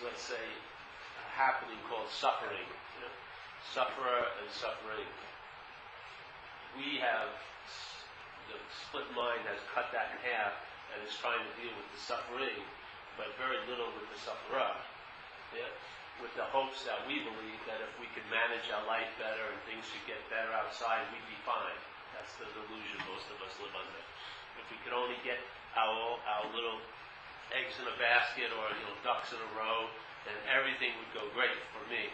let's say, a happening called suffering. You know? Sufferer and suffering. We have, the split mind has cut that in half and is trying to deal with the suffering, but very little with the sufferer. Yeah? With the hopes that we believe that if we could manage our life better and things should get better outside, we'd be fine. That's the delusion most of us live under. If we could only get our little eggs in a basket or ducks in a row, then everything would go great for me.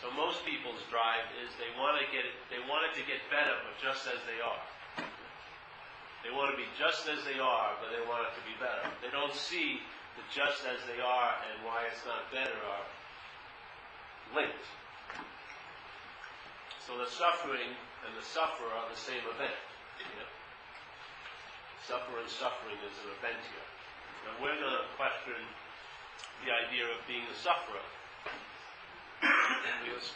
So most people's drive is they want it to get better, but just as they are. They want to be just as they are, but they want it to be better. They don't see the just as they are and why it's not better are linked. So the suffering and the sufferer are the same event. Suffering is an event here. Now we're going to question the idea of being a sufferer. Because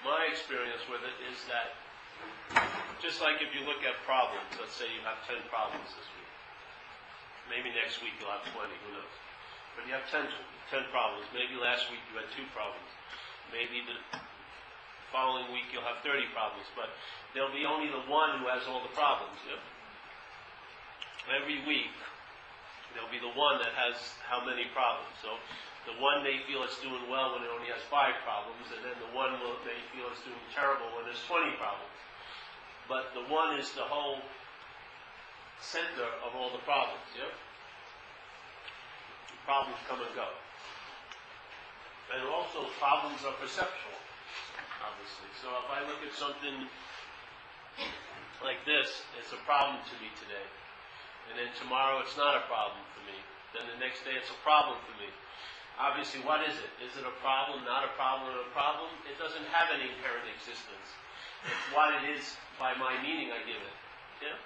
my experience with it is that just like if you look at problems, let's say you have 10 problems this week. Maybe next week you'll have 20, who knows. But you have 10 problems. Maybe last week you had 2 problems. Maybe the following week you'll have 30 problems. But there'll be only the one who has all the problems. Yeah? Every week there'll be the one that has how many problems. So the one may feel it's doing well when it only has 5 problems, and then the one may feel it's doing terrible when there's 20 problems. But the one is the whole center of all the problems. Yeah? The problems come and go. And also problems are perceptual, obviously. So if I look at something like this, it's a problem to me today. And then tomorrow it's not a problem for me. Then the next day it's a problem for me. Obviously, what is it? Is it a problem, not a problem, or a problem? It doesn't have any inherent existence. It's what it is by my meaning I give it. Yeah?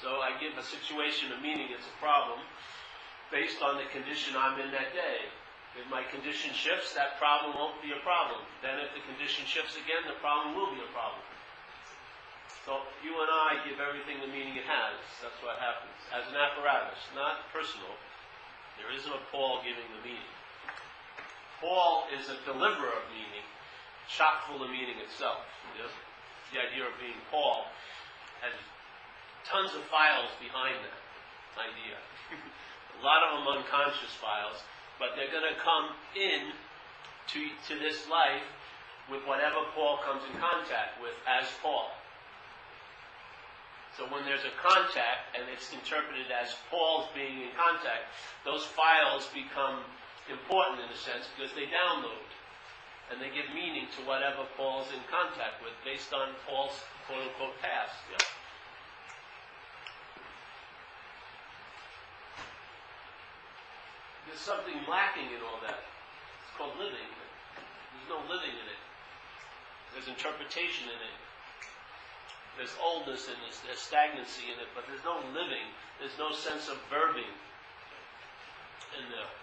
So I give a situation a meaning, it's a problem, based on the condition I'm in that day. If my condition shifts, that problem won't be a problem. Then if the condition shifts again, the problem will be a problem. So you and I give everything the meaning it has. That's what happens. As an apparatus, not personal. There isn't a Paul giving the meaning. Paul is a deliverer of meaning, chock full of meaning itself. You know? The idea of being Paul has tons of files behind that idea. A lot of them unconscious files, but they're going to come in to this life with whatever Paul comes in contact with as Paul. So when there's a contact and it's interpreted as Paul's being in contact, those files become important in a sense because they download and they give meaning to whatever Paul's in contact with based on Paul's quote-unquote past. Yeah? There's something lacking in all that. It's called living. There's no living in it. There's interpretation in it. There's oldness in this, there's stagnancy in it, but there's no living. There's no sense of verbing in there.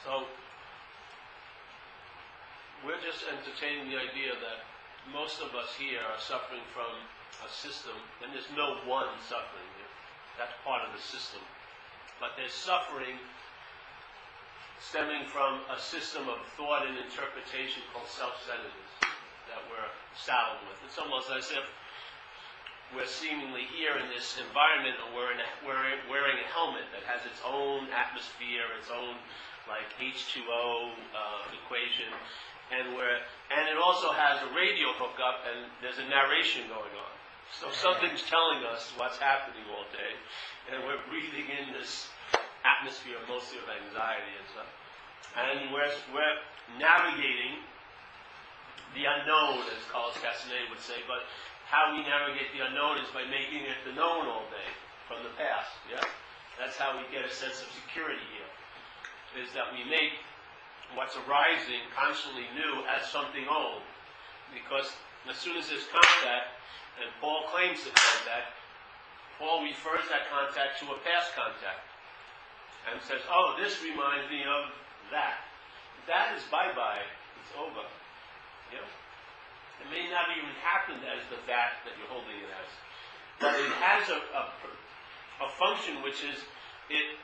So, we're just entertaining the idea that most of us here are suffering from a system, and there's no one suffering here. That's part of the system. But there's suffering stemming from a system of thought and interpretation called self-centeredness that we're saddled with. It's almost as if we're seemingly here in this environment and we're wearing a helmet that has its own atmosphere, its own like H2O equation, and it also has a radio hookup and there's a narration going on. So something's telling us what's happening all day, and we're breathing in this atmosphere mostly of anxiety and stuff. And we're navigating the unknown, as Carlos Castaneda would say, but how we navigate the unknown is by making it the known all day from the past. Yeah? That's how we get a sense of security here, is that we make what's arising constantly new as something old. Because as soon as there's contact, and Paul claims the contact, Paul refers that contact to a past contact. And says, oh, this reminds me of that. That is bye-bye. It's over. You know? It may not even happen as the that you're holding it as. But it has a function which is, it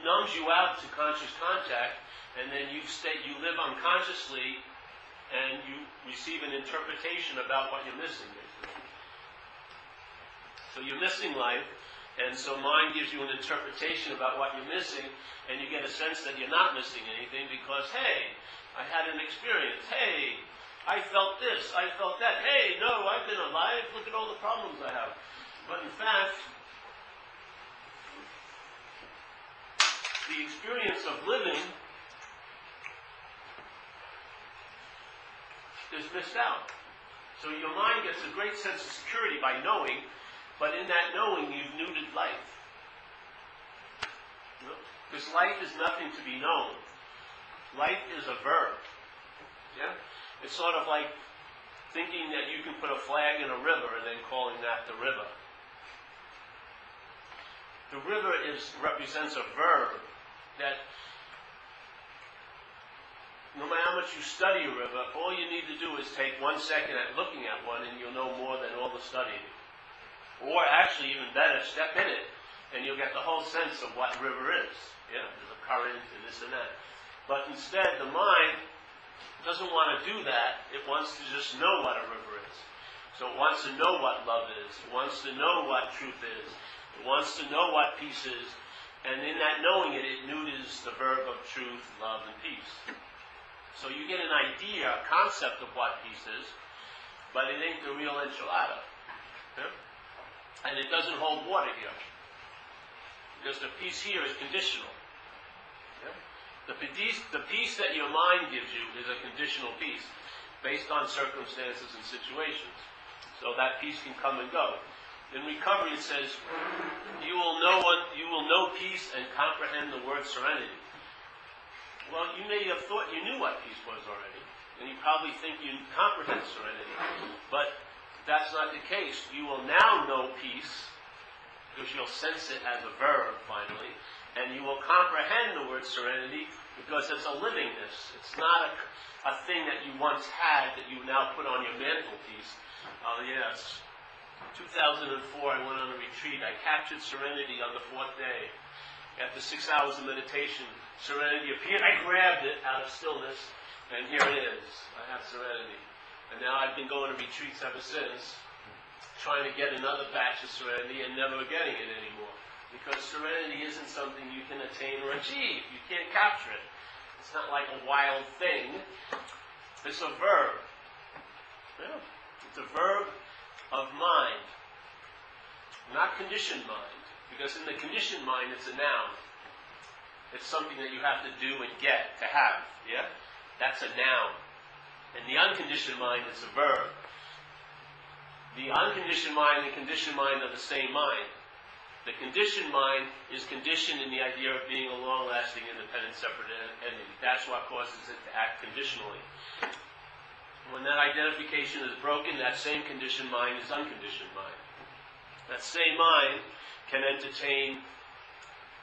numbs you out to conscious contact, and then you live unconsciously, and you receive an interpretation about what you're missing, basically. So you're missing life, and so mind gives you an interpretation about what you're missing, and you get a sense that you're not missing anything because, hey, I had an experience. Hey, I felt this, I felt that. Hey, no, I've been alive. Look at all the problems I have. But in fact, the experience of living is missed out. So your mind gets a great sense of security by knowing, but in that knowing, you've neutered life. Because life is nothing to be known. Life is a verb. Yeah? It's sort of like thinking that you can put a flag in a river and then calling that the river. The river represents a verb that no matter how much you study a river, all you need to do is take 1 second at looking at one and you'll know more than all the studying. Or actually, even better, step in it and you'll get the whole sense of what river is. Yeah, there's a current and this and that. But instead, the mind doesn't want to do that. It wants to just know what a river is. So it wants to know what love is. It wants to know what truth is. It wants to know what peace is. And in that knowing it, it neuters the verb of truth, love, and peace. So you get an idea, a concept of what peace is, but it ain't the real enchilada. Yeah? And it doesn't hold water here. Because the peace here is conditional. Yeah? The peace that your mind gives you is a conditional peace, based on circumstances and situations. So that peace can come and go. In recovery it says, you will know peace and comprehend the word serenity. Well, you may have thought you knew what peace was already, and you probably think you comprehend serenity. But that's not the case. You will now know peace, because you'll sense it as a verb, finally, and you will comprehend the word serenity, because it's a livingness. It's not a thing that you once had that you now put on your mantelpiece. Yes. 2004, I went on a retreat. I captured serenity on the 4th day. After 6 hours of meditation, serenity appeared. I grabbed it out of stillness, and here it is. I have serenity. And now I've been going to retreats ever since, trying to get another batch of serenity and never getting it anymore. Because serenity isn't something you can attain or achieve. You can't capture it. It's not like a wild thing. It's a verb. Yeah. It's a verb of mind, not conditioned mind, because in the conditioned mind it's a noun. It's something that you have to do and get, to have, yeah? That's a noun. And the unconditioned mind is a verb. The unconditioned mind and the conditioned mind are the same mind. The conditioned mind is conditioned in the idea of being a long-lasting, independent, separate entity. That's what causes it to act conditionally. When that identification is broken, that same conditioned mind is unconditioned mind. That same mind can entertain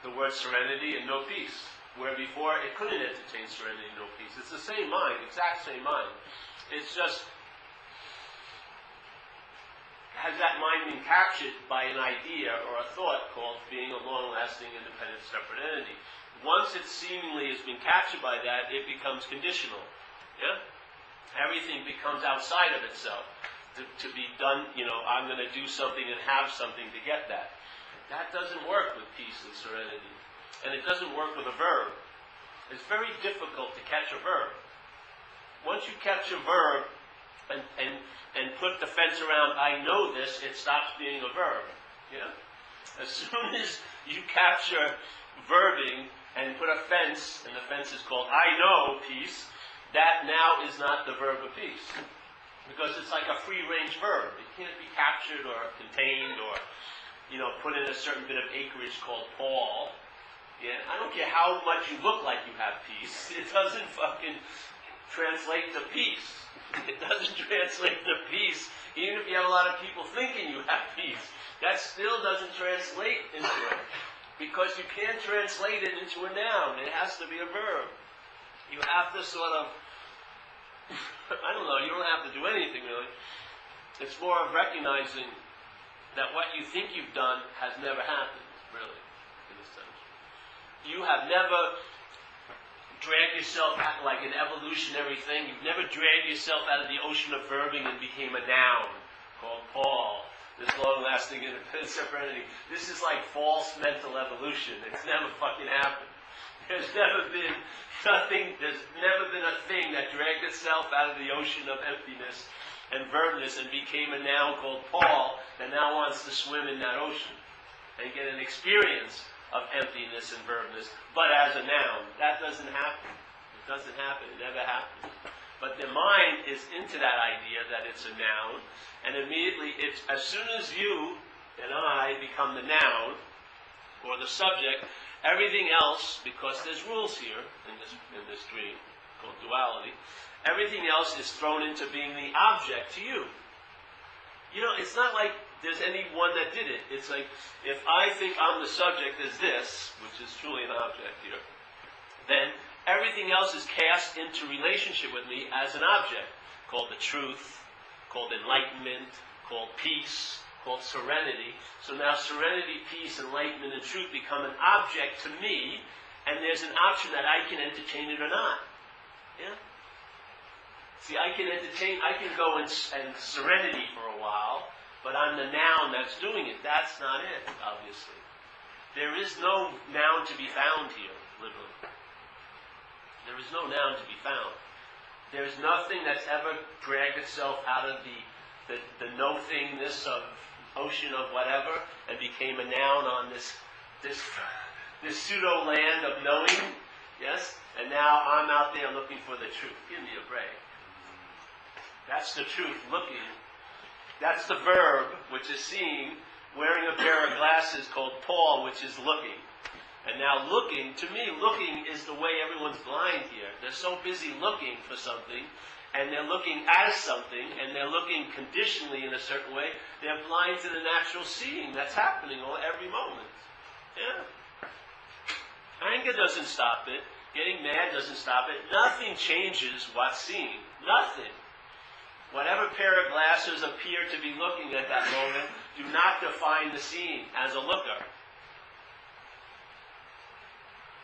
the word serenity and no peace, where before it couldn't entertain serenity and no peace. It's the same mind, exact same mind. It's just, has that mind been captured by an idea or a thought called being a long-lasting, independent, separate entity? Once it seemingly has been captured by that, it becomes conditional. Yeah? Everything becomes outside of itself to be done. I'm going to do something and have something to get that. That doesn't work with peace and serenity. And it doesn't work with a verb. It's very difficult to catch a verb. Once you catch a verb and put the fence around, I know this, it stops being a verb. Yeah? As soon as you capture verbing and put a fence, and the fence is called I know peace, that now is not the verb of peace. Because it's like a free-range verb. It can't be captured or contained or, put in a certain bit of acreage called Paul. Yeah? I don't care how much you look like you have peace. It doesn't fucking translate to peace. It doesn't translate to peace. Even if you have a lot of people thinking you have peace, that still doesn't translate into it. Because you can't translate it into a noun. It has to be a verb. You have to sort of, I don't know, you don't have to do anything really. It's more of recognizing that what you think you've done has never happened, really, in a sense. You have never dragged yourself out like an evolutionary thing. You've never dragged yourself out of the ocean of verbing and became a noun called Paul. This long-lasting independent separatity. This is like false mental evolution. It's never fucking happened. There's never been a thing that dragged itself out of the ocean of emptiness and verbness and became a noun called Paul that now wants to swim in that ocean and get an experience of emptiness and verbness, but as a noun. That doesn't happen. It doesn't happen. It never happens. But the mind is into that idea that it's a noun, and immediately, it's as soon as you and I become the noun, or the subject, everything else, because there's rules here in this dream called duality, everything else is thrown into being the object to you. You know, it's not like there's any one that did it. It's like, if I think I'm the subject as this, which is truly an object here, then everything else is cast into relationship with me as an object, called the truth, called enlightenment, called peace, called serenity. So now serenity, peace, enlightenment, and truth become an object to me, and there's an option that I can entertain it or not. Yeah? See, I can go in serenity for a while, but I'm the noun that's doing it. That's not it, obviously. There is no noun to be found here, literally. There is no noun to be found. There is nothing that's ever dragged itself out of the no-thingness of ocean of whatever and became a noun on this pseudo-land of knowing, yes? And now I'm out there looking for the truth. Give me a break. That's the truth, looking. That's the verb, which is seeing, wearing a pair of glasses called Paul, which is looking. And now looking, to me, looking is the way everyone's blind here. They're so busy looking for something, and they're looking as something, and they're looking conditionally in a certain way. They're blind to the natural seeing that's happening every moment. Yeah. Anger doesn't stop it. Getting mad doesn't stop it. Nothing changes what's seen. Nothing. Whatever pair of glasses appear to be looking at that moment do not define the seeing as a looker.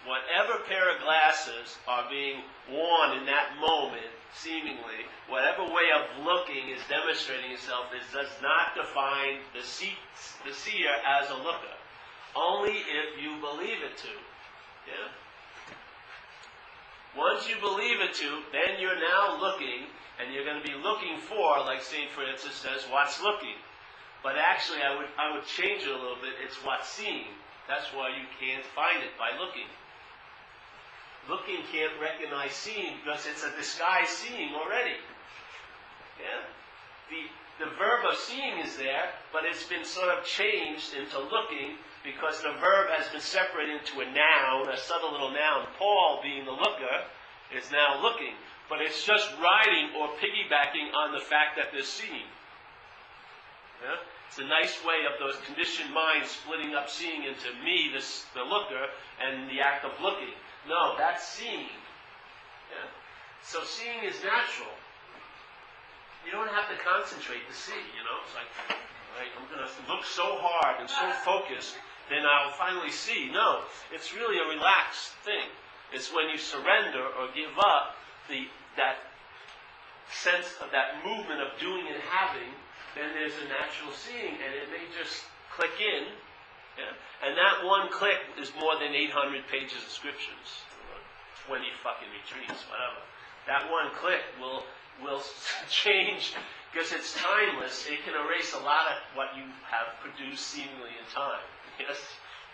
Whatever pair of glasses are being worn in that moment, seemingly, whatever way of looking is demonstrating itself, it does not define the seer as a looker. Only if you believe it to. Yeah? Once you believe it to, then you're now looking, and you're going to be looking for, like St. Francis says, what's looking. But actually, I would change it a little bit. It's what's seeing. That's why you can't find it by looking. Looking can't recognize seeing because it's a disguised seeing already. Yeah? The verb of seeing is there, but it's been sort of changed into looking because the verb has been separated into a noun, a subtle little noun. Paul, being the looker, is now looking. But it's just riding or piggybacking on the fact that there's seeing. Yeah? It's a nice way of those conditioned minds splitting up seeing into me, the looker, and the act of looking. No, that's seeing. Yeah? So seeing is natural. You don't have to concentrate to see, you know. It's like, all right, I'm going to look so hard and so focused, then I'll finally see. No, it's really a relaxed thing. It's when you surrender or give up that sense of that movement of doing and having, then there's a natural seeing, and it may just click in. Yeah? And that one click is more than 800 pages of scriptures, or 20 fucking retreats, whatever. That one click will change, because it's timeless. It can erase a lot of what you have produced seemingly in time. Yes?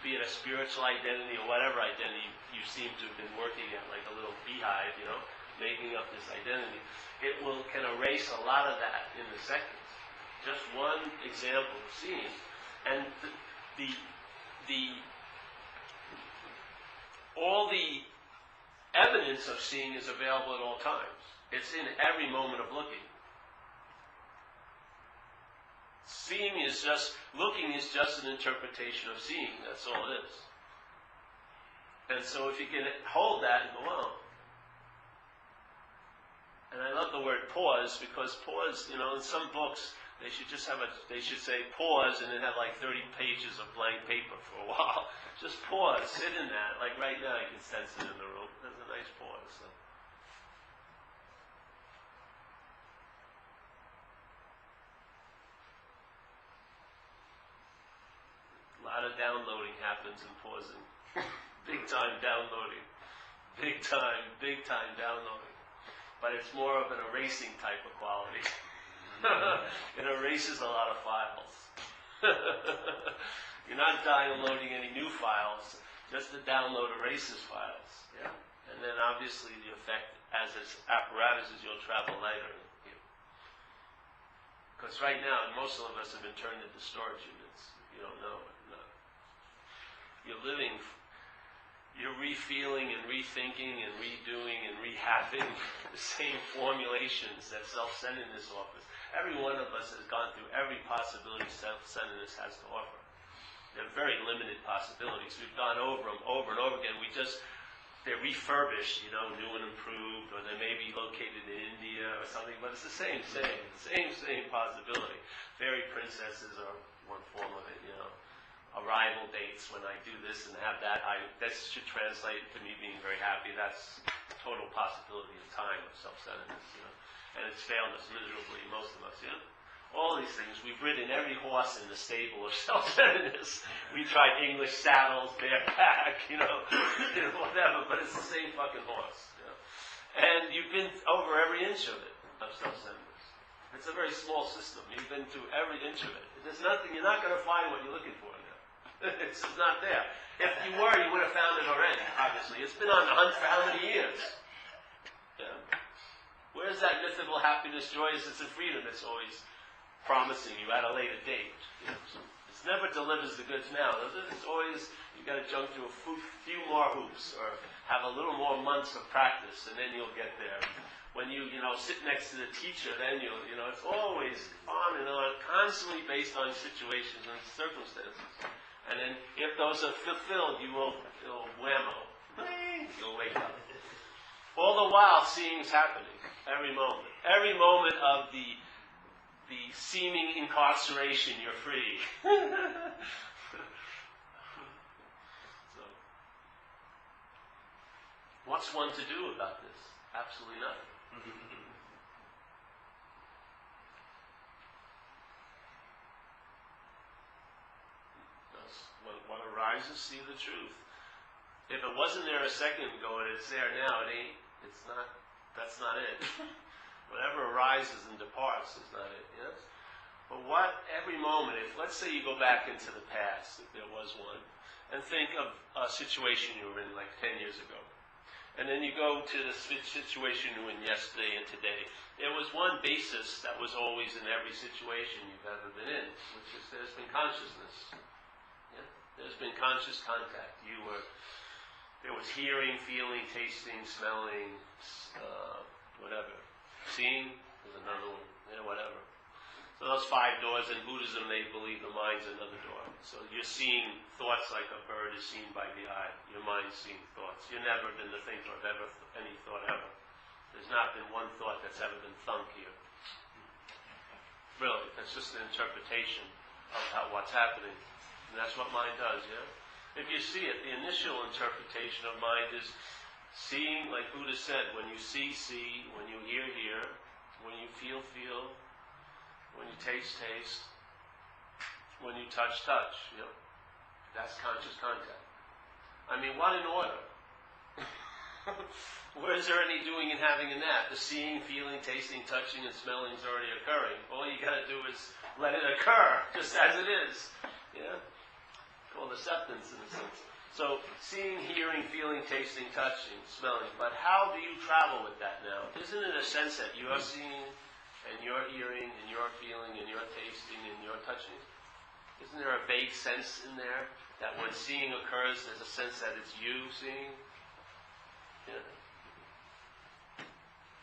Be it a spiritual identity or whatever identity you seem to have been working at, like a little beehive, you know, making up this identity. It can erase a lot of that in the seconds. Just one example of seeing. And all the evidence of seeing is available at all times. It's in every moment of looking. Looking is just an interpretation of seeing. That's all it is. And so if you can hold that and go on. And I love the word pause, because pause, you know, in some books, They should just they should say pause and then have like 30 pages of blank paper for a while. Just pause, sit in that. Like right now, you can sense it in the room. There's a nice pause. So. A lot of downloading happens in pausing. Big time downloading. Big time downloading. But it's more of an erasing type of quality. It erases a lot of files. You're not downloading any new files, just the download erases files. Yeah. And then obviously the effect as its apparatus is you'll travel lighter. Because right now, most of us have been turned into storage units. You don't know it. No. You're living, you're re-feeling and rethinking and redoing and rehabbing the same formulations that self-centeredness offers. Every one of us has gone through every possibility self-centeredness has to offer. They're very limited possibilities. We've gone over them over and over again. They're refurbished, new and improved, or they may be located in India or something, but it's the same possibility. Fairy princesses are one form of it, Arrival dates when I do this and have that, that should translate to me being very happy. That's total possibility of time of self-centeredness, And it's failed us miserably, most of us, All these things. We've ridden every horse in the stable of self-centeredness. We tried English saddles, bareback, whatever, but it's the same fucking horse. And you've been over every inch of it, of self-centeredness. It's a very small system. You've been through every inch of it. There's nothing, you're not going to find what you're looking for now. It's just not there. If you were, you would have found it already, obviously. It's been on the hunt for how many years? Yeah. Where's that mythical happiness, joy, sense of freedom that's always promising you at a later date? It never delivers the goods now. It's always, you've got to jump through a few more hoops or have a little more months of practice and then you'll get there. When you sit next to the teacher, then it's always on and on, constantly based on situations and circumstances. And then if those are fulfilled, you'll whammo. You'll wake up. All the while, seeing's happening. Every moment. Every moment of the seeming incarceration, you're free. So, what's one to do about this? Absolutely nothing. What arises, see the truth. If it wasn't there a second ago and it's there now, that's not it. Whatever arises and departs is not it, yes? But every moment, let's say you go back into the past, if there was one, and think of a situation you were in like 10 years ago. And then you go to the situation you were in yesterday and today. There was one basis that was always in every situation you've ever been in, which is there's been consciousness. Yeah? There's been conscious contact. There was hearing, feeling, tasting, smelling, whatever. Seeing is another one. Yeah, whatever. So those 5 doors, in Buddhism they believe the mind's another door. So you're seeing thoughts like a bird is seen by the eye. Your mind's seeing thoughts. You've never been the thinker of any thought ever. There's not been one thought that's ever been thunk here. Really, that's just an interpretation of what's happening. And that's what mind does, yeah? If you see it, the initial interpretation of mind is seeing, like Buddha said, when you see, when you hear, when you feel, when you taste, when you touch, That's conscious contact. I mean, what in order? Where is there any doing and having in that? The seeing, feeling, tasting, touching, and smelling is already occurring. All you got to do is let it occur, just as it is. Yeah? Called acceptance in a sense. So, seeing, hearing, feeling, tasting, touching, smelling. But how do you travel with that now? Isn't it a sense that you are seeing, and you're hearing, and you're feeling, and you're tasting, and you're touching? Isn't there a vague sense in there that when seeing occurs, there's a sense that it's you seeing? Yeah.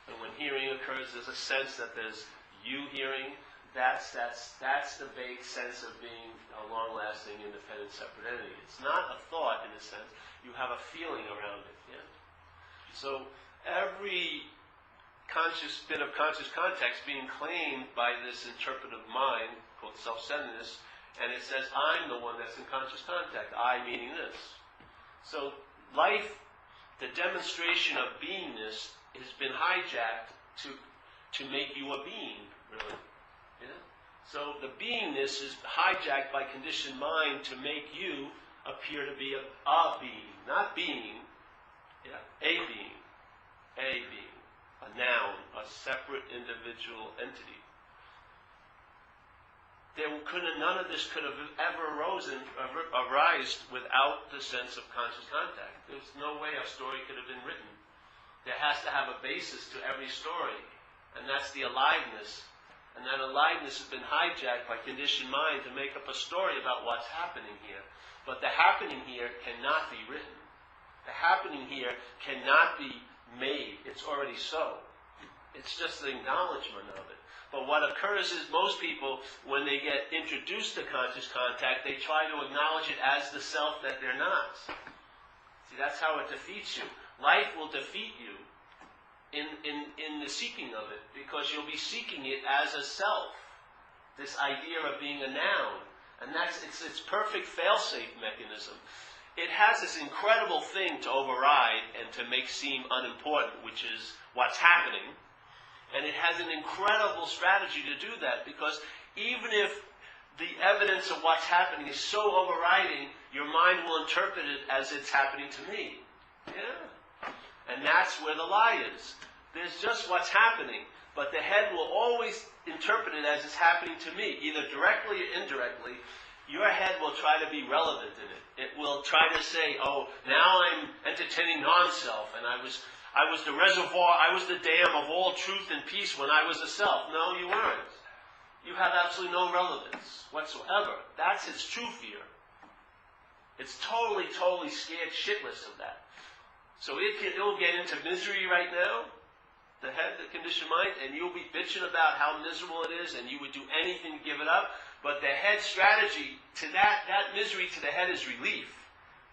And when hearing occurs, there's a sense that there's you hearing. That's the vague sense of being a long-lasting, independent, separate entity. It's not a thought in a sense. You have a feeling around it. Yeah. So every conscious bit of conscious context being claimed by this interpretive mind called self-centeredness, and it says, I'm the one that's in conscious contact, I meaning this. So life, the demonstration of beingness, has been hijacked to make you a being, really. Yeah? So the beingness is hijacked by conditioned mind to make you appear to be a being, not being, a being, a noun, a separate individual entity. None of this could have ever arisen without the sense of conscious contact. There's no way a story could have been written. There has to have a basis to every story, and that's the aliveness. And that aliveness has been hijacked by conditioned mind to make up a story about what's happening here. But the happening here cannot be written. The happening here cannot be made. It's already so. It's just the acknowledgement of it. But what occurs is most people, when they get introduced to conscious contact, they try to acknowledge it as the self that they're not. See, that's how it defeats you. Life will defeat you in the seeking of it, because you'll be seeking it as a self. This idea of being a noun. And that's its perfect fail-safe mechanism. It has this incredible thing to override and to make seem unimportant, which is what's happening. And it has an incredible strategy to do that, because even if the evidence of what's happening is so overriding, your mind will interpret it as it's happening to me. Yeah. And that's where the lie is. There's just what's happening, but the head will always interpret it as it's happening to me, either directly or indirectly. Your head will try to be relevant in it. It will try to say, oh, now I'm entertaining non-self, and I was the reservoir, I was the dam of all truth and peace when I was a self. No, you weren't. You have absolutely no relevance whatsoever. That's its true fear. It's totally scared shitless of that. So it'll get into misery right now, the head, the conditioned mind, and you'll be bitching about how miserable it is, and you would do anything to give it up. But the head strategy to that misery to the head is relief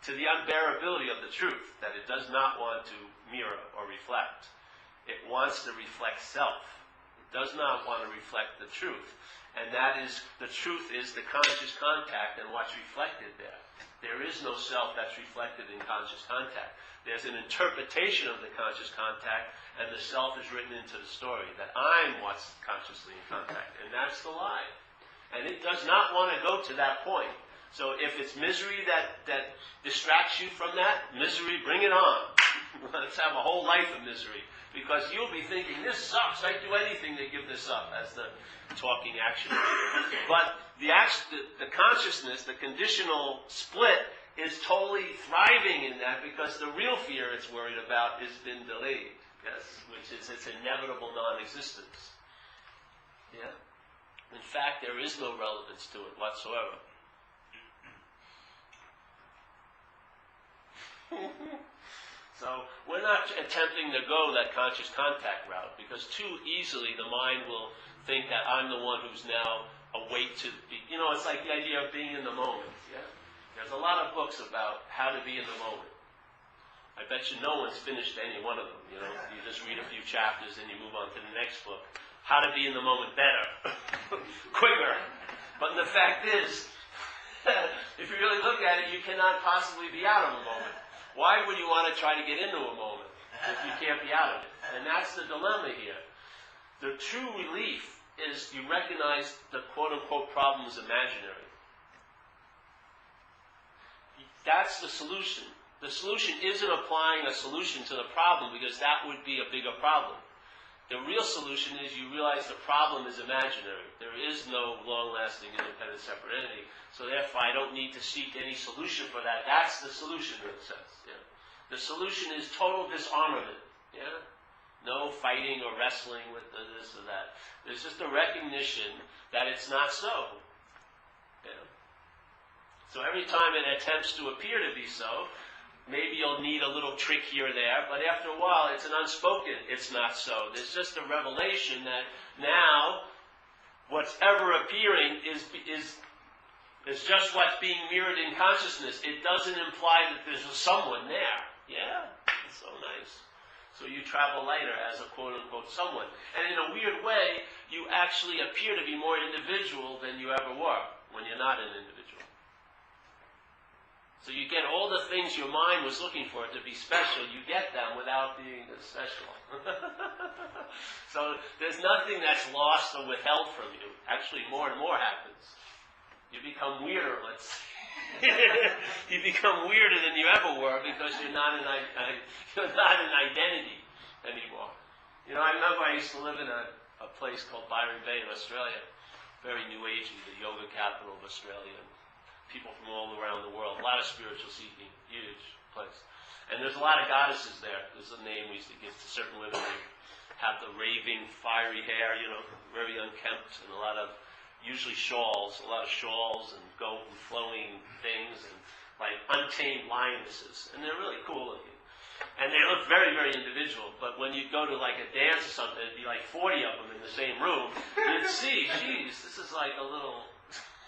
to the unbearability of the truth, that it does not want to mirror or reflect. It wants to reflect self. It does not want to reflect the truth. And that is, the truth is the conscious contact and what's reflected there. There is no self that's reflected in conscious contact. There's an interpretation of the conscious contact, and the self is written into the story, that I'm what's consciously in contact. And that's the lie. And it does not want to go to that point. So if it's misery that distracts you from that, misery, bring it on. Let's have a whole life of misery. Because you'll be thinking, this sucks, I'd do anything to give this up, as the talking action. But the consciousness, the conditional split, is totally thriving in that, because the real fear it's worried about has been delayed. Yes, which is its inevitable non-existence. Yeah? In fact, there is no relevance to it whatsoever. So we're not attempting to go that conscious contact route, because too easily the mind will think that I'm the one who's now awake to be. It's like the idea of being in the moment. Yeah? There's a lot of books about how to be in the moment. I bet you no one's finished any one of them. You just read a few chapters and you move on to the next book. How to be in the moment better, quicker. But the fact is, if you really look at it, you cannot possibly be out of a moment. Why would you want to try to get into a moment if you can't be out of it? And that's the dilemma here. The true relief is you recognize the quote-unquote problem is imaginary. That's the solution. The solution isn't applying a solution to the problem, because that would be a bigger problem. The real solution is you realize the problem is imaginary. There is no long-lasting, independent, separate entity. So therefore, I don't need to seek any solution for that. That's the solution in a sense. Yeah. The solution is total disarmament. Yeah? No fighting or wrestling with this or that. There's just a recognition that it's not so. Yeah. So every time it attempts to appear to be so, maybe you'll need a little trick here or there, but after a while, it's an unspoken, it's not so. There's just a revelation that now, what's ever appearing is just what's being mirrored in consciousness. It doesn't imply that there's someone there. Yeah, it's so nice. So you travel lighter as a quote-unquote someone. And in a weird way, you actually appear to be more individual than you ever were when you're not an individual. So you get all the things your mind was looking for to be special, you get them without being special. So there's nothing that's lost or withheld from you. Actually, more and more happens. You become weirder, let's say. You become weirder than you ever were because you're not an identity anymore. You know, I remember I used to live in a place called Byron Bay in Australia, very new agey, the yoga capital of Australia. And people from all around the world, a lot of spiritual seeking, huge place. And there's a lot of goddesses there. There's a name we used to give to certain women who have the raving, fiery hair, you know, very unkempt, and a lot of shawls and gold and flowing things, and like untamed lionesses. And they're really cool looking. And they look very, very individual. But when you go to like a dance or something, it'd be like 40 of them in the same room. You'd see, geez, this is like a little,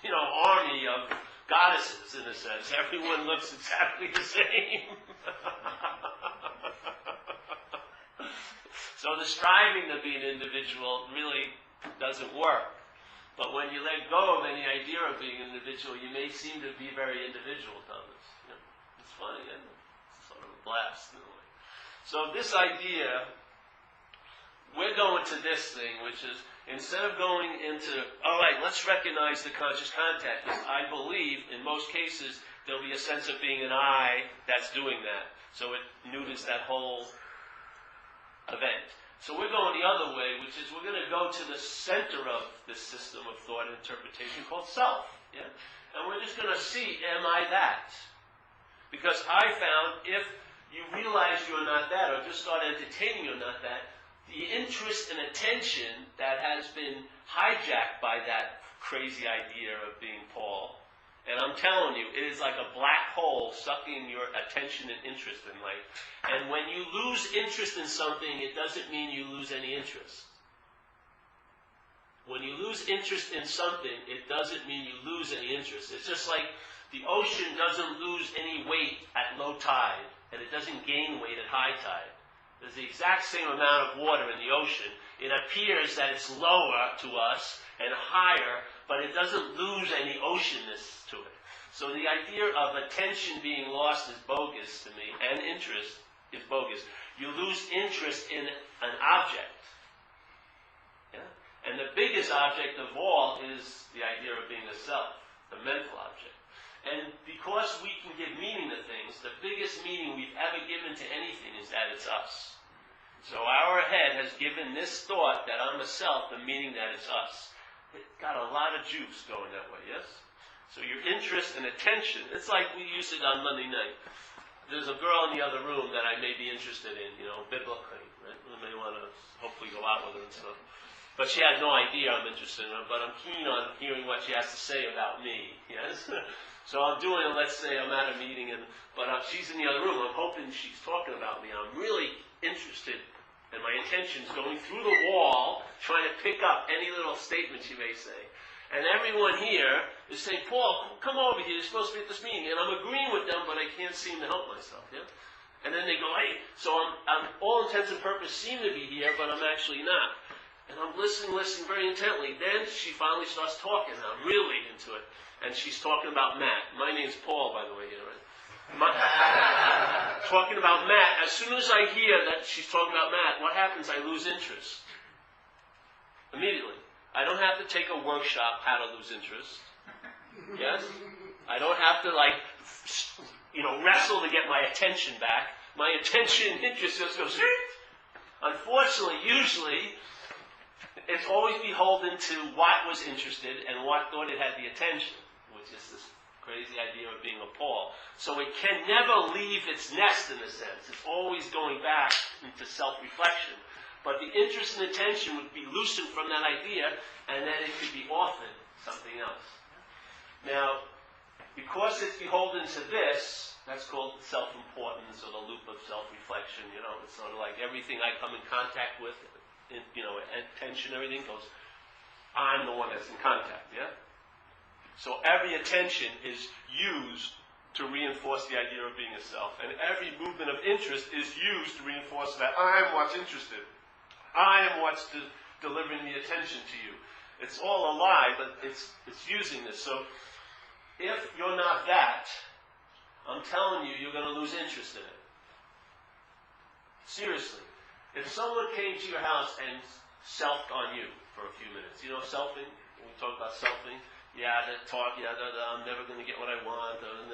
you know, army of goddesses in a sense. Everyone looks exactly the same. So the striving to be an individual really doesn't work. But when you let go of any idea of being an individual, you may seem to be very individual, Thomas. You know, it's funny, isn't it? It's sort of a blast in a way. So this idea, we're going to this thing, which is, instead of going into, all right, let's recognize the conscious contact. I believe, in most cases, there'll be a sense of being an I that's doing that. So it neuters that whole event. So we're going the other way, which is we're going to go to the center of this system of thought and interpretation called self. Yeah? And we're just going to see, am I that? Because I found if you realize you're not that, or just start entertaining you're not that, the interest and attention that has been hijacked by that crazy idea of being Paul, and I'm telling you, it is like a black hole sucking your attention and interest in life. And when you lose interest in something, it doesn't mean you lose any interest. When you lose interest in something, it doesn't mean you lose any interest. It's just like the ocean doesn't lose any weight at low tide, and it doesn't gain weight at high tide. There's the exact same amount of water in the ocean. It appears that it's lower to us and higher, but it doesn't lose any oceanness to it. So the idea of attention being lost is bogus to me, and interest is bogus. You lose interest in an object. Yeah? And the biggest object of all is the idea of being a self, the mental object. And because we can give meaning to things, the biggest meaning we've ever given to anything is that it's us. So our head has given this thought that I'm a self the meaning that it's us. It got a lot of juice going that way, yes? So your interest and attention, it's like we used it on Monday night. There's a girl in the other room that I may be interested in, you know, biblically, right? I may want to hopefully go out with her and stuff. But she has no idea I'm interested in her, but I'm keen on hearing what she has to say about me, yes? So I'm doing it, let's say I'm at a meeting, but she's in the other room. I'm hoping she's talking about me. I'm really interested, and my attention's going through the wall, trying to pick up any little statement she may say. And everyone here is saying, Paul, come over here. You're supposed to be at this meeting. And I'm agreeing with them, but I can't seem to help myself. Yeah? And then they go, hey, so I'm all intents and purposes seem to be here, but I'm actually not. And I'm listening very intently. Then she finally starts talking. And I'm really into it. And she's talking about Matt. My name's Paul, by the way. You know, right? Talking about Matt. As soon as I hear that she's talking about Matt, what happens? I lose interest. Immediately. I don't have to take a workshop how to lose interest. Yes? I don't have to, wrestle to get my attention back. My attention and interest just goes, unfortunately, usually, it's always beholden to what was interested and what thought it had the attention, which is this crazy idea of being a Paul. So it can never leave its nest in a sense. It's always going back into self-reflection. But the interest and attention would be loosened from that idea, and then it could be often something else. Now, because it's beholden to this, that's called self-importance or the loop of self-reflection. You know, it's sort of like everything I come in contact with, attention, everything goes, I'm the one that's in contact, yeah? So every attention is used to reinforce the idea of being a self. And every movement of interest is used to reinforce that I am what's interested. I am what's delivering the attention to you. It's all a lie, but it's using this. So if you're not that, I'm telling you, you're going to lose interest in it. Seriously. If someone came to your house and selfed on you for a few minutes, you know selfing? We talk about selfing. I'm never going to get what I want, I'm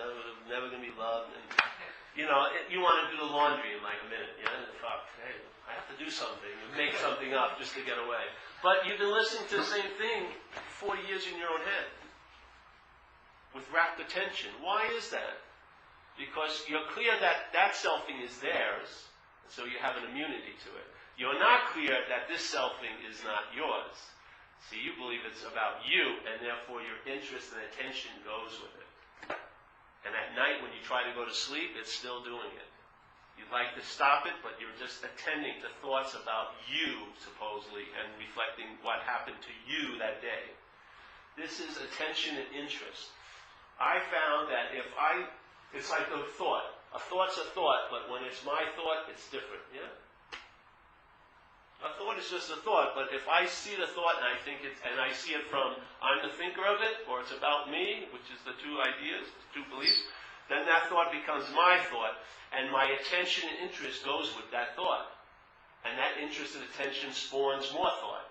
never going to be loved. And, you want to do the laundry in like a minute. Hey, I have to do something, and make something up just to get away. But you've been listening to the same thing 40 years in your own head with rapt attention. Why is that? Because you're clear that selfing is theirs, so you have an immunity to it. You're not clear that this selfing is not yours. See, you believe it's about you, and therefore your interest and attention goes with it. And at night when you try to go to sleep, it's still doing it. You'd like to stop it, but you're just attending to thoughts about you, supposedly, and reflecting what happened to you that day. This is attention and interest. I found that it's like a thought. A thought's a thought, but when it's my thought, it's different. Yeah? A thought is just a thought, but if I see the thought and I see it from I'm the thinker of it, or it's about me, which is the two ideas, the two beliefs, then that thought becomes my thought, and my attention and interest goes with that thought. And that interest and attention spawns more thought.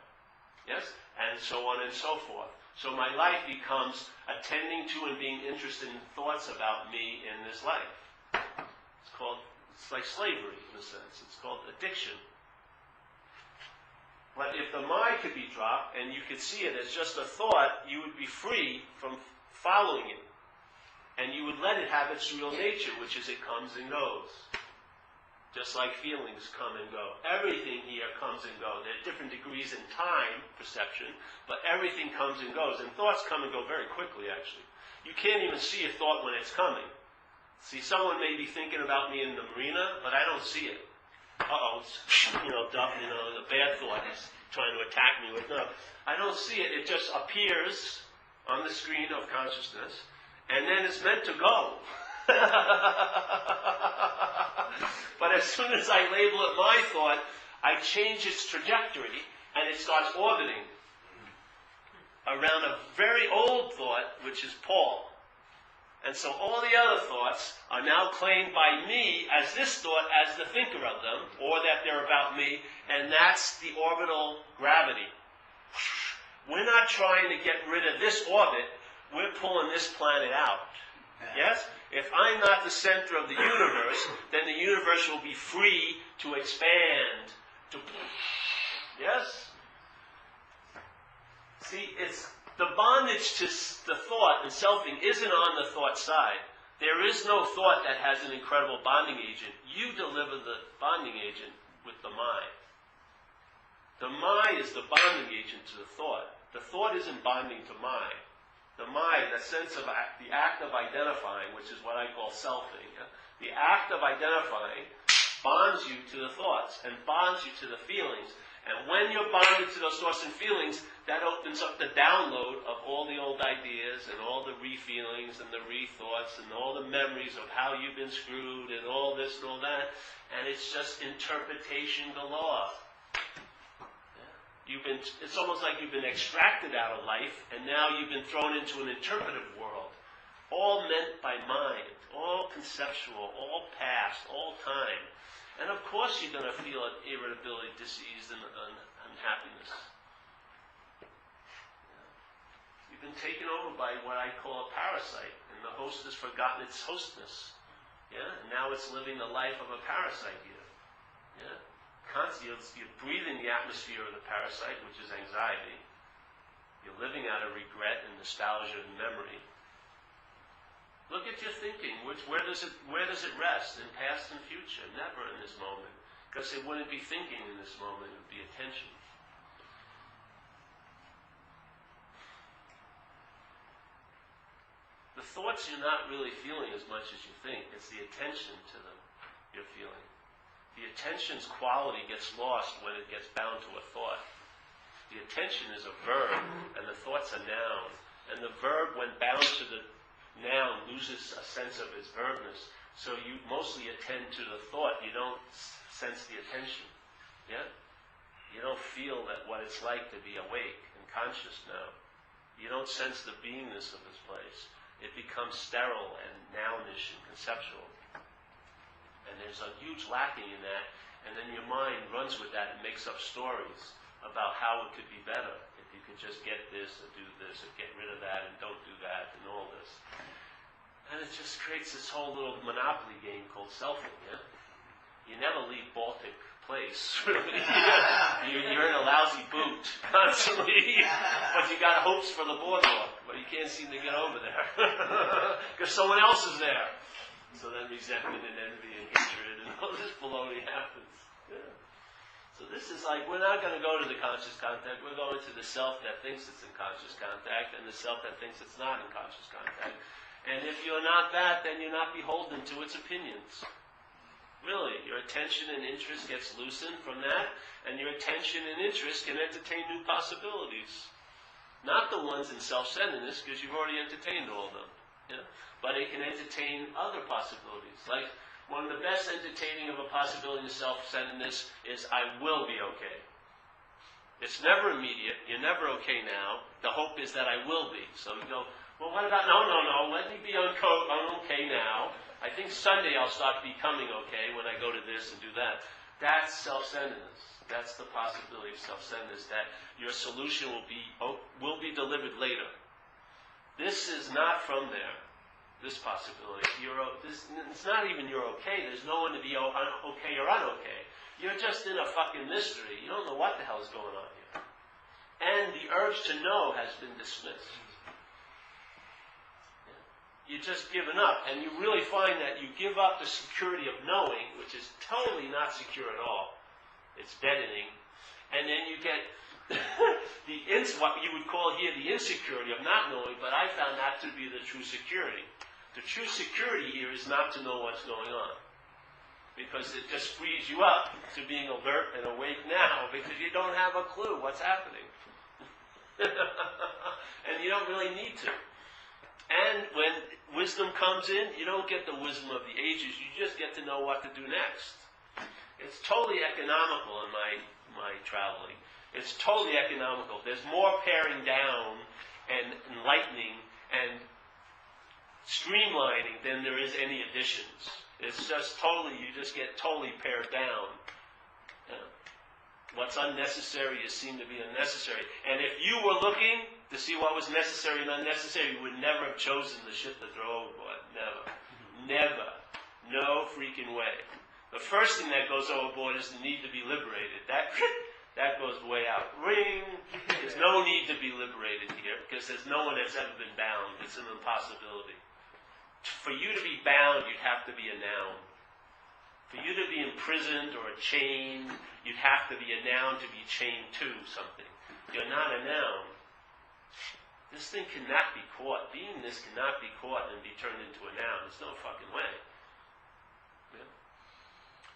Yes? And so on and so forth. So my life becomes attending to and being interested in thoughts about me in this life. It's like slavery in a sense. It's called addiction. But if the mind could be dropped and you could see it as just a thought, you would be free from following it. And you would let it have its real nature, which is it comes and goes. Just like feelings come and go. Everything here comes and goes. There are different degrees in time perception, but everything comes and goes. And thoughts come and go very quickly, actually. You can't even see a thought when it's coming. See, someone may be thinking about me in the marina, but I don't see it. The bad thought is trying to attack me with. No, I don't see it. It just appears on the screen of consciousness, and then it's meant to go. But as soon as I label it my thought, I change its trajectory, and it starts orbiting around a very old thought, which is Paul. And so all the other thoughts are now claimed by me as this thought as the thinker of them, or that they're about me, and that's the orbital gravity. We're not trying to get rid of this orbit, we're pulling this planet out. Yes? If I'm not the center of the universe, then the universe will be free to expand. Yes? See, it's the bondage to the thought and selfing isn't on the thought side. There is no thought that has an incredible bonding agent. You deliver the bonding agent with the mind. The mind is the bonding agent to the thought. The thought isn't bonding to mind. The mind, the sense of the act of identifying, which is what I call selfing, the act of identifying bonds you to the thoughts and bonds you to the feelings. And when you're bonded to those thoughts and feelings, that opens up the download of all the old ideas and all the re-feelings and the re-thoughts and all the memories of how you've been screwed and all this and all that. And it's just interpretation galore. It's almost like you've been extracted out of life, and now you've been thrown into an interpretive world. All meant by mind, all conceptual, all past, all time. And of course you're going to feel an irritability, disease, and unhappiness. You've been taken over by what I call a parasite, and the host has forgotten its hostness. Yeah? And now it's living the life of a parasite here. Yeah? You're breathing the atmosphere of the parasite, which is anxiety. You're living out of regret and nostalgia and memory. Look at your thinking. Where does it rest? In past and future? Never in this moment. Because it wouldn't be thinking in this moment. It would be attention. The thoughts you're not really feeling as much as you think. It's the attention to them you're feeling. The attention's quality gets lost when it gets bound to a thought. The attention is a verb, and the thought's a noun. And the verb, when bound to the noun loses a sense of its verbness. So you mostly attend to the thought. You don't sense the attention. Yeah? You don't feel that what it's like to be awake and conscious now. You don't sense the beingness of this place. It becomes sterile and nounish and conceptual. And there's a huge lacking in that. And then your mind runs with that and makes up stories about how it could be better if you could just get this or do this or get rid of that and don't do that and all this. And it just creates this whole little monopoly game called selfing, yeah? You never leave Baltic Place, really. You're in a lousy boot constantly, but you got hopes for the boardwalk, but you can't seem to get over there because someone else is there. So then resentment and envy and hatred and all this baloney happens. Yeah. So this is like, we're not going to go to the conscious contact, we're going to the self that thinks it's in conscious contact and the self that thinks it's not in conscious contact. And if you're not that, then you're not beholden to its opinions. Really, your attention and interest gets loosened from that, and your attention and interest can entertain new possibilities. Not the ones in self-centeredness, because you've already entertained all of them. Yeah? But it can entertain other possibilities. Like, one of the best entertaining of a possibility in self-centeredness is, I will be okay. It's never immediate. You're never okay now. The hope is that I will be. So you go, well, what about, no, let me be okay now. I think Sunday I'll start becoming okay when I go to this and do that. That's self-centeredness. That's the possibility of self-centeredness, that your solution will be delivered later. This is not from there. This possibility. It's not even you're okay. There's no one to be okay or unokay. You're just in a fucking mystery. You don't know what the hell is going on here. And the urge to know has been dismissed. You're just given up. And you really find that you give up the security of knowing, which is totally not secure at all. It's deadening. And then you get what you would call here the insecurity of not knowing, but I found that to be the true security. The true security here is not to know what's going on, because it just frees you up to being alert and awake now, because you don't have a clue what's happening. And you don't really need to. And when wisdom comes in, you don't get the wisdom of the ages, you just get to know what to do next. It's totally economical in my traveling. It's totally economical. There's more paring down and enlightening and streamlining than there is any additions. It's just totally, you just get totally pared down. What's unnecessary is seen to be unnecessary. And if you were looking to see what was necessary and unnecessary, you would never have chosen the shit to throw overboard. Never. Never. No freaking way. The first thing that goes overboard is the need to be liberated. That goes way out. Ring! There's no need to be liberated here, because there's no one that's ever been bound. It's an impossibility. For you to be bound, you'd have to be a noun. For you to be imprisoned or chained, you'd have to be a noun to be chained to something. You're not a noun. This thing cannot be caught. Beingness cannot be caught and be turned into a noun. There's no fucking way. Yeah?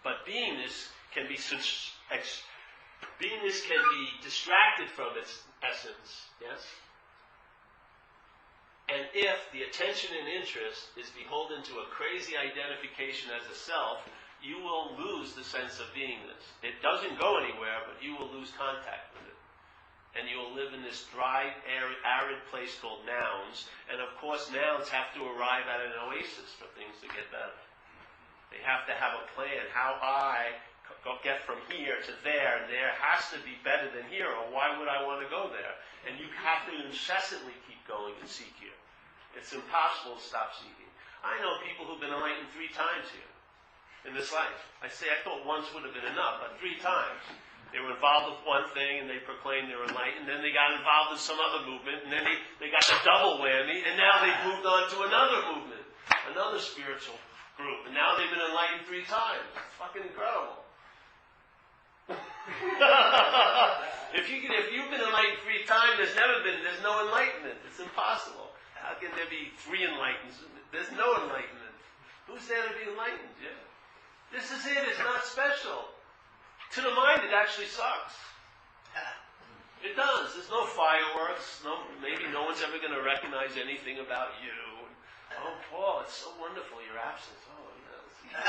But beingness can be distracted from its essence. Yes? And if the attention and interest is beholden to a crazy identification as a self, you will lose the sense of beingness. It doesn't go anywhere, but you will lose contact with it. And you will live in this dry, arid place called nouns. And of course, nouns have to arrive at an oasis for things to get better. They have to have a plan. How I get from here to there, and there has to be better than here, or why would I want to go there? And you have to incessantly keep going and seek here. It's impossible to stop seeking. I know people who've been enlightened 3 times here in this life. I thought once would have been enough, but 3 times. They were involved with one thing, and they proclaimed they were enlightened, then they got involved in some other movement, and then they got the double whammy, and now they've moved on to another movement, another spiritual group, and now they've been enlightened 3 times. It's fucking incredible. If you've been enlightened 3 times, there's no enlightenment. It's impossible. How can there be 3 enlightenments? There's no enlightenment. Who's there to be enlightened? Yeah. This is it. It's not special. To the mind, it actually sucks. It does. There's no fireworks. Maybe no one's ever going to recognize anything about you. Oh, Paul, it's so wonderful your absence. Oh, I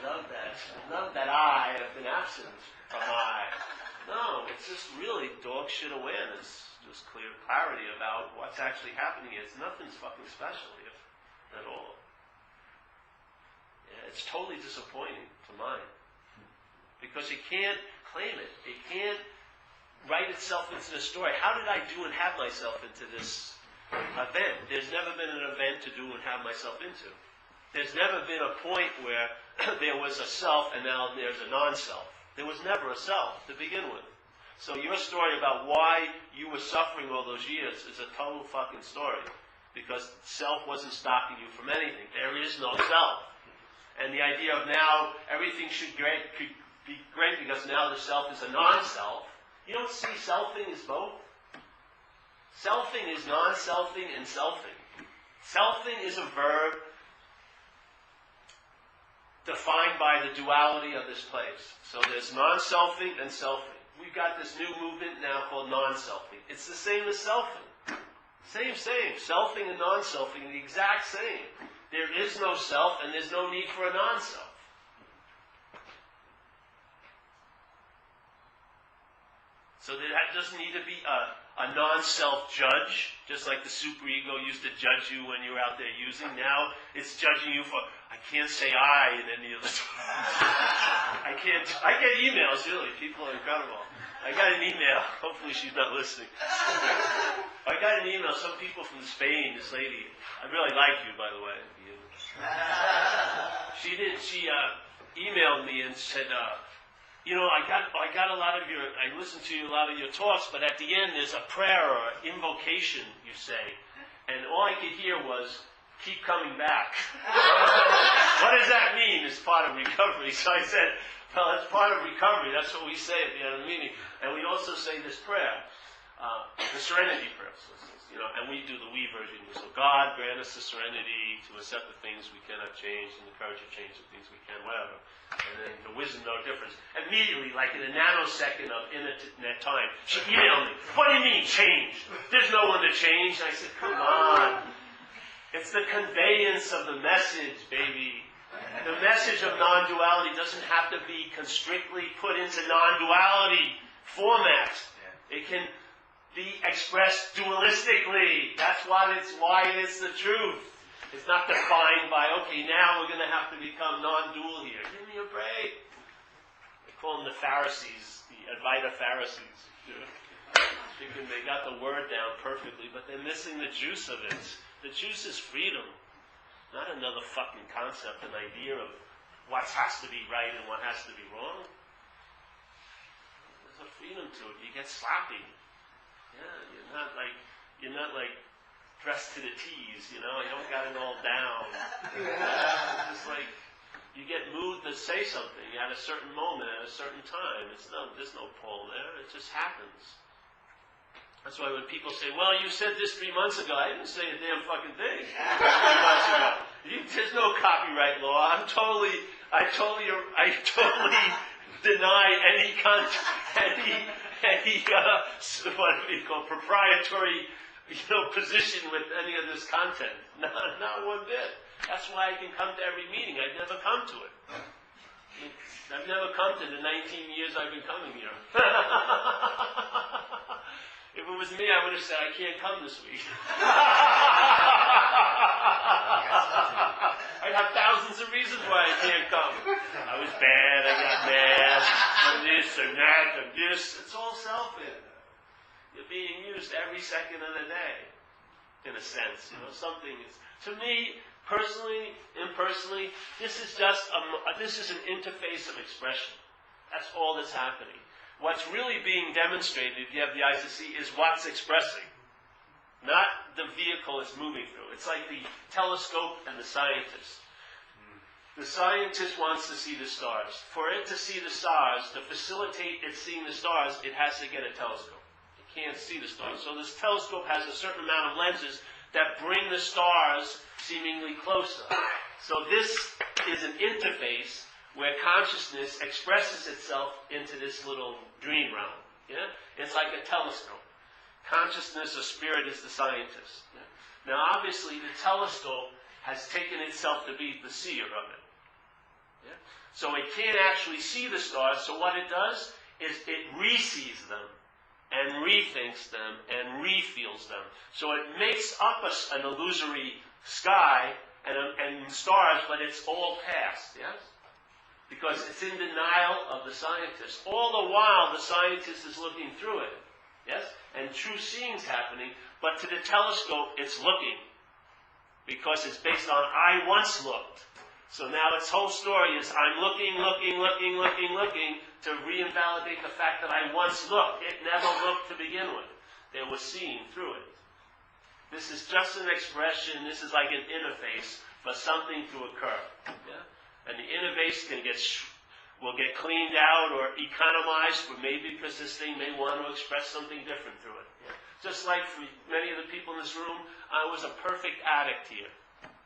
love that. I love that I have been absent from I. No, it's just really dog shit awareness. Just clear clarity about what's actually happening here. It's nothing's fucking special here at all. Yeah, it's totally disappointing to mind. Because it can't claim it. It can't write itself into the story. How did I do and have myself into this event? There's never been an event to do and have myself into. There's never been a point where there was a self and now there's a non-self. There was never a self to begin with. So your story about why you were suffering all those years is a total fucking story. Because self wasn't stopping you from anything. There is no self. And the idea of now everything could be great because now the self is a non-self. You don't see selfing as both? Selfing is non-selfing and selfing. Selfing is a verb defined by the duality of this place. So there's non-selfing and selfing. We've got this new movement now called non-selfing. It's the same as selfing. Same. Selfing and non-selfing are the exact same. There is no self and there's no need for a non-self. So there doesn't need to be a non-self judge, just like the superego used to judge you when you were out there using. Now it's judging you for, I can't say I in any of the I get emails, really. People are incredible. I got an email. Hopefully she's not listening. I got an email. Some people from Spain, this lady, I really like you, by the way. She emailed me and said, I got a lot of I listened to a lot of your talks, but at the end there's a prayer or invocation you say. And all I could hear was, keep coming back. What does that mean? It's part of recovery. So I said, well, it's part of recovery. That's what we say at the end of the meeting. And we also say this prayer, the serenity prayer. And we do the we version. So God grant us the serenity to accept the things we cannot change and the courage to change the things we can, whatever. And then the wisdom, no difference. Immediately, like in a nanosecond of internet time, she emailed me, what do you mean change? There's no one to change. I said, come on. It's the conveyance of the message, baby. The message of non-duality doesn't have to be constrictly put into non-duality format. It can be expressed dualistically. That's why it is the truth. It's not defined by, okay, now we're going to have to become non-dual here. Give me a break. They call them the Pharisees, the Advaita Pharisees. Thinking they got the word down perfectly, but they're missing the juice of it. The juice is freedom. Not another fucking concept, an idea of what has to be right and what has to be wrong. There's a freedom to it. You get sloppy. Yeah, you're not like dressed to the T's, you don't got it all down. It's just like you get moved to say something at a certain moment, at a certain time. There's no pull there. It just happens. That's why when people say, well, you said this 3 months ago, I didn't say a damn fucking thing 3 months ago. There's no copyright law. I totally deny any what do you call proprietary, position with any of this content. Not one bit. That's why I can come to every meeting. I've never come to it. I've never come to the 19 years I've been coming here. If it was me, I would have said, I can't come this week. I'd have thousands of reasons why I can't come. I was bad, I got mad, and this and that and this. It's all selfish. You're being used every second of the day, in a sense. Something is, to me, personally, impersonally, this is an interface of expression. That's all that's happening. What's really being demonstrated, if you have the eyes to see, is what's expressing. Not the vehicle it's moving through. It's like the telescope and the scientist. The scientist wants to see the stars. For it to see the stars, to facilitate it seeing the stars, it has to get a telescope. It can't see the stars. So this telescope has a certain amount of lenses that bring the stars seemingly closer. So this is an interface where consciousness expresses itself into this little dream realm. Yeah? It's like a telescope. Consciousness or spirit is the scientist. Yeah? Now, obviously, the telescope has taken itself to be the seer of it. Yeah? So it can't actually see the stars, so what it does is it re-sees them, and rethinks them, and re-feels them. So it makes up an illusory sky and stars, but it's all past, yes? Because it's in denial of the scientist. All the while, the scientist is looking through it, yes? And true seeing's happening, but to the telescope, it's looking. Because it's based on, I once looked. So now its whole story is, I'm looking to reinvalidate the fact that I once looked. It never looked to begin with. There was seeing through it. This is just an expression, this is like an interface for something to occur. Yeah? And the interface will get cleaned out or economized, but maybe because this thing may want to express something different through it. Yeah? Just like for many of the people in this room, I was a perfect addict here.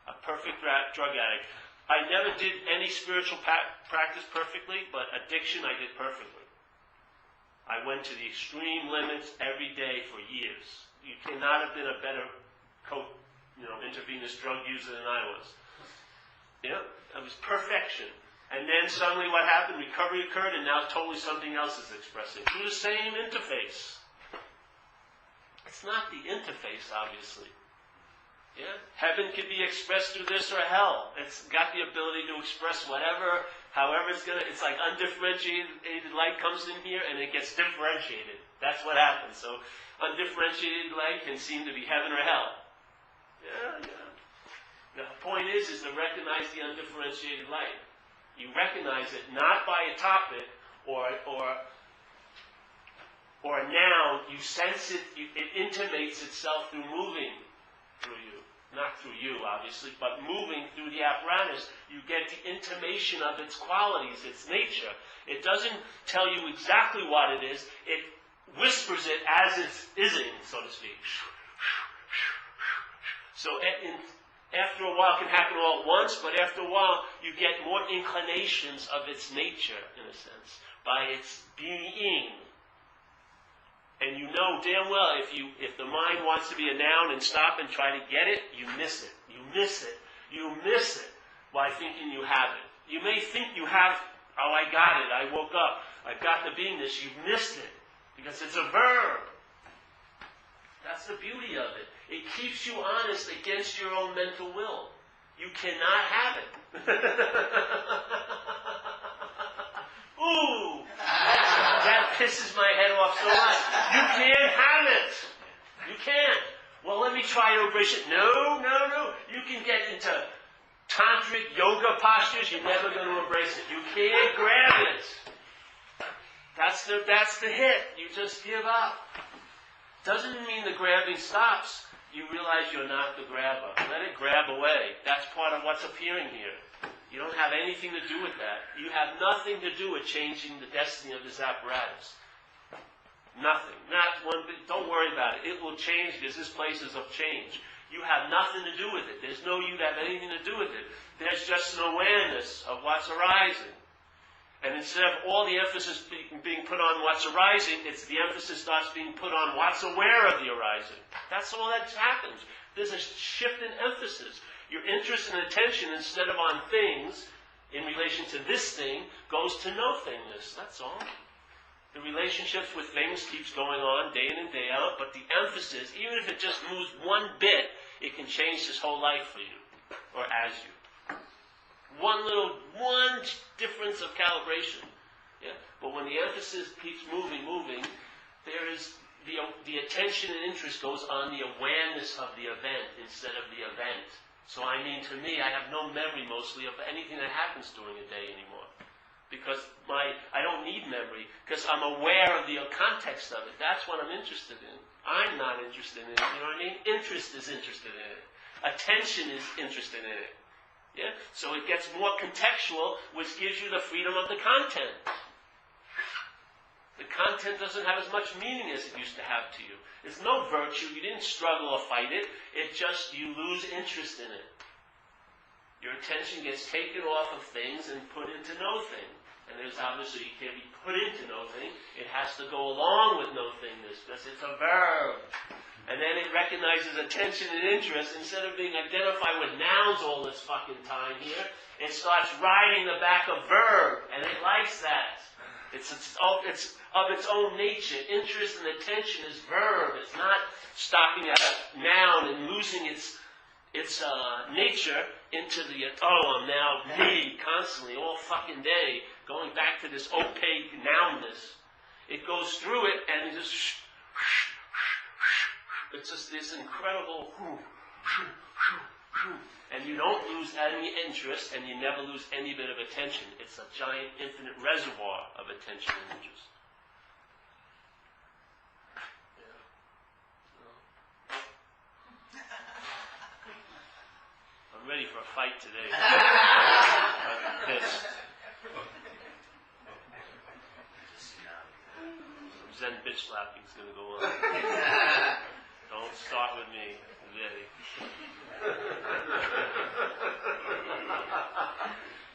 A perfect drug addict. I never did any spiritual practice perfectly, but addiction I did perfectly. I went to the extreme limits every day for years. You cannot have been a better intravenous drug user than I was. Yeah, it was perfection. And then suddenly what happened? Recovery occurred, and now totally something else is expressing through the same interface. It's not the interface, obviously. Yeah? Heaven can be expressed through this or hell. It's got the ability to express whatever, however it's going to, it's like undifferentiated light comes in here and it gets differentiated. That's what happens. So undifferentiated light can seem to be heaven or hell. Yeah. The point is to recognize the undifferentiated light. You recognize it not by a topic or a noun. You sense it, it intimates itself through moving through you. Not through you, obviously, but moving through the apparatus, you get the intimation of its qualities, its nature. It doesn't tell you exactly what it is. It whispers it as it's ising, so to speak. So after a while, it can happen all at once, but after a while, you get more inclinations of its nature, in a sense, by its being. And you know damn well if the mind wants to be a noun and stop and try to get it, you miss it. You miss it by thinking you have it. You may think you have, I got it, I woke up, I've got the beingness. You've missed it because it's a verb. That's the beauty of it. It keeps you honest against your own mental will. You cannot have it. Ooh! That pisses my head off so much. You can't have it. You can't. Well, let me try to embrace it. No. You can get into tantric yoga postures. You're never going to embrace it. You can't grab it. That's the hit. You just give up. Doesn't mean the grabbing stops. You realize you're not the grabber. Let it grab away. That's part of what's appearing here. You don't have anything to do with that. You have nothing to do with changing the destiny of this apparatus. Nothing. Not one bit. Don't worry about it. It will change because this place is of change. You have nothing to do with it. There's no you to have anything to do with it. There's just an awareness of what's arising. And instead of all the emphasis being put on what's arising, the emphasis starts being put on what's aware of the arising. That's all that happens. There's a shift in emphasis. Your interest and attention, instead of on things, in relation to this thing, goes to no-thingness. That's all. The relationships with things keeps going on day in and day out, but the emphasis, even if it just moves one bit, it can change this whole life for you, or as you. One difference of calibration. Yeah? But when the emphasis keeps moving, there is the attention and interest goes on the awareness of the event instead of the event. So to me, I have no memory mostly of anything that happens during a day anymore. Because I don't need memory, because I'm aware of the context of it. That's what I'm interested in. I'm not interested in it, you know what I mean? Interest is interested in it. Attention is interested in it. Yeah? So it gets more contextual, which gives you the freedom of the content. The content doesn't have as much meaning as it used to have to you. There's no virtue. You didn't struggle or fight it. It just, you lose interest in it. Your attention gets taken off of things and put into no thing. And there's obviously, you can't be put into no thing. It has to go along with no thingness because it's a verb. And then it recognizes attention and interest. Instead of being identified with nouns all this fucking time here, it starts riding the back of verb, and it likes that. It's of its own nature. Interest and attention is verb. It's not stopping at a noun and losing its nature into the, I'm now me, constantly, all fucking day, going back to this opaque nounness. It goes through it, and it's just this incredible, and you don't lose any interest, and you never lose any bit of attention. It's a giant, infinite reservoir of attention and interest. I'm ready for a fight today. I'm pissed. Some Zen bitch slapping's going to go on. Don't start with me today.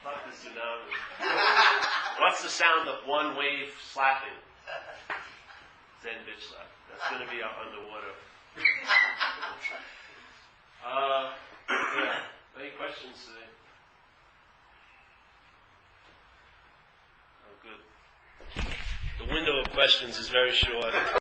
Fuck the tsunami. What's the sound of one wave slapping? Zen bitch slap. That's going to be our underwater. Yeah. Any questions today? Oh, good. The window of questions is very short.